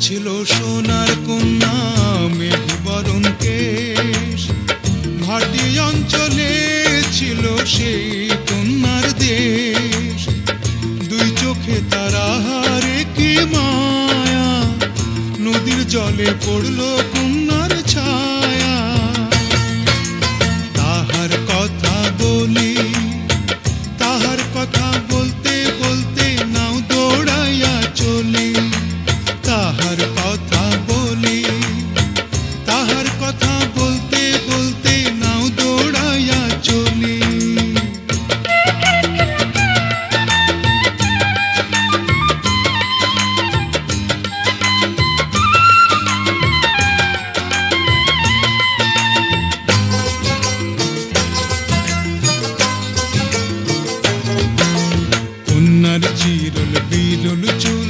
ছিল সোনার কন্যা মেঘ বরণ কেশ, ভাটি অঞ্চলে ছিল সেই কন্যার দেশ। দুই চোখে তারা হারে কি মায়া, নদীর জলে পড়ল কন্যার ছায়া। তাহার কথা বলি, তাহার কথা বলতে বলতে নাও দৌড়াইয়া চলি। তাহার কথা বলি, তাহার কথা বলতে বলতে নাও দৌড়াইয়া চলি। কন্যার চিরল বিরল চুল,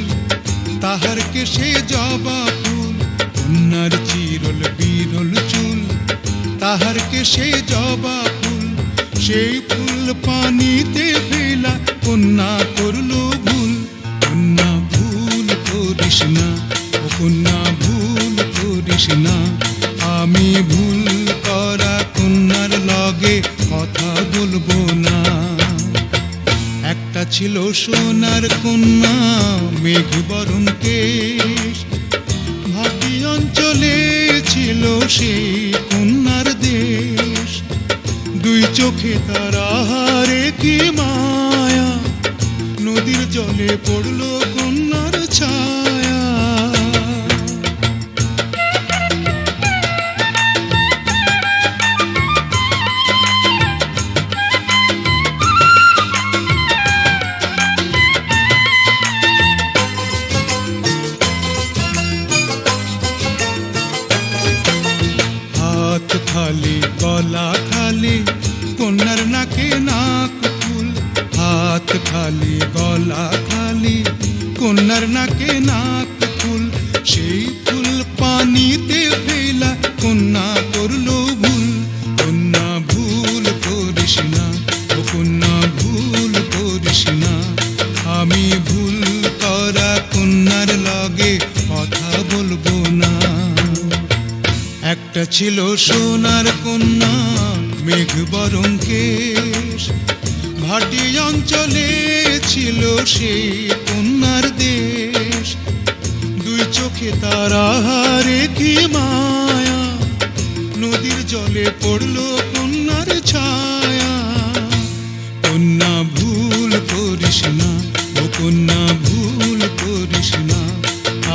তাহার কেশে জবা ফুল। কন্যার চিরল বিরল চুল, তাহার কেশে জবা ফুল। সেই ফুল পানিতে ফেলা কন্যা করল ভুল। কন্যা ভুল করিস না, ও কন্যা ভুল করিস না। আমি ভুল করা কন্যার লগে কথা বলবো না। একটা ছিল সোনার কন্যা মেঘ বরণ কেশ, ভাটি অঞ্চলে ছিল সেই কন্যার দেশ। দুই চোখে তারা হারে কি মায়া, নদীর জলে পড়ল কন্যার ছায়া। হাত খালি গলা খালি কন্যার নাকে নাক ফুল। হাত খালি গলা খালি কন্যার নাকে নাক ফুল। সেই ফুল পানিতে ফেলা কন্যা করল ভুল। কন্যা ভুল করিস না, ও কন্যা ভুল করিস না। আমি ভুল করা কন্যার লগে কথা বলবো না। একটা ছিল সোনার কন্যা মেঘ বরণ কেশ, ভাটি অঞ্চলে ছিল সেই কন্যার দেশ। দুই চোখে তারা হারে কি মায়া, নদীর জলে পড়ল কন্যার ছায়া। কন্যা ভুল করিস না, ও কন্যা ভুল করিস না।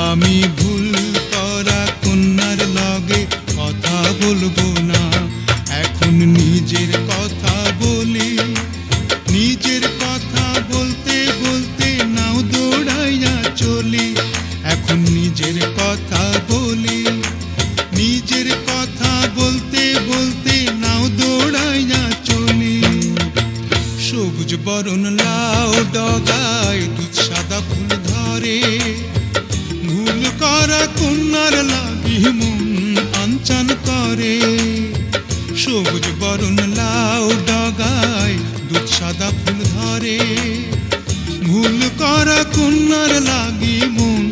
আমি ভুল করা কন্যার লগে কথা বলবো না। এখন নিজের কথা বলি, নিজের কথা বলতে বলতে নাও দৌড়াইয়া চলি। এখন নিজের কথা বলি, নিজের কথা বলতে বলতে নাও দৌড়াইয়া চলি। সবুজ বরণ লাউ ডগায় দুধ সাদা ফুল ধরে, ভুল করা কন্যার লাগি মন আনচান করে। সবুজ বরণ লাউ ডগায় দুধ সাদা ফুল ধরে, ভুল করা কন্যার লাগি মন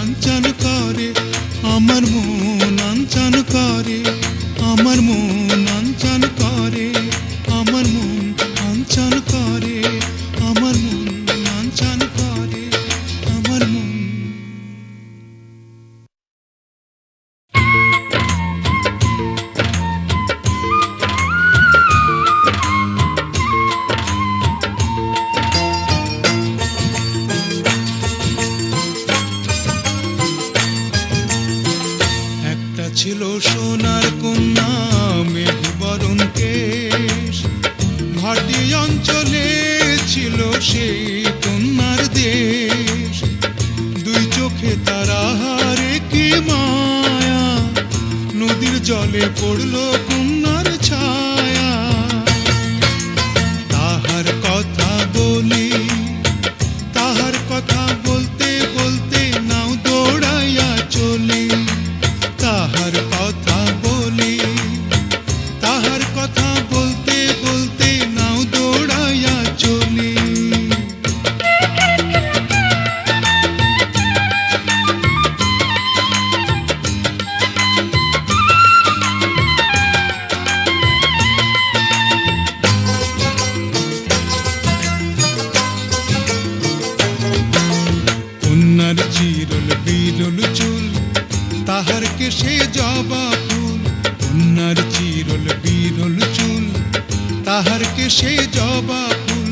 আনচান করে। আমার মন আনচান করে, আমার মন আনচান করে, আমার মন আনচান করে, আমার মন আনচান করে, আমার মন। ছিল সোনার কন্যা মেঘ বরণ কেশ, ভাটি অঞ্চলে ছিল সেই কন্যার দেশ। দুই চোখে তারা হারে কি মায়া, নদীর জলে পড়ল কন্যার ছায়া। তাহার কথা বলি, তাহার কথা বলতে বলতে নাও দৌড়াইয়া চলি। তাহার কথা বলি, তাহার কথা বলতে বলতে নাও দৌড়াইয়া চলি। বিরল চুল, তাহার কেশে জবা ফুল। কন্যার চিরল বিরল চুল, তাহার কেশে জবা ফুল।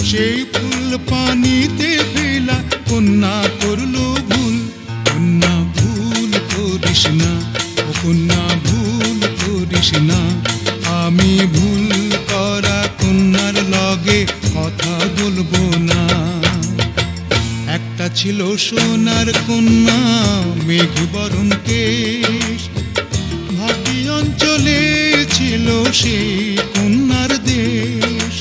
সেই ফুল পানিতে ফেলা, কন্যা করলো ভুল। কন্যা ভুল করিস না, ও কন্যা ভুল করিস না। আমি ভুল করা কন্যার লগে কথা বলবো না। একটা ছিল সোনার কন্যা, মেঘ বরণ কেশ। ভাটি অঞ্চলে ছিল সেই কন্যার দেশ।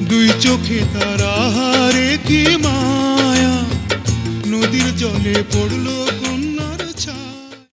দুই চোখে তার আহারে কি মায়া, নদীর জলে পড়লো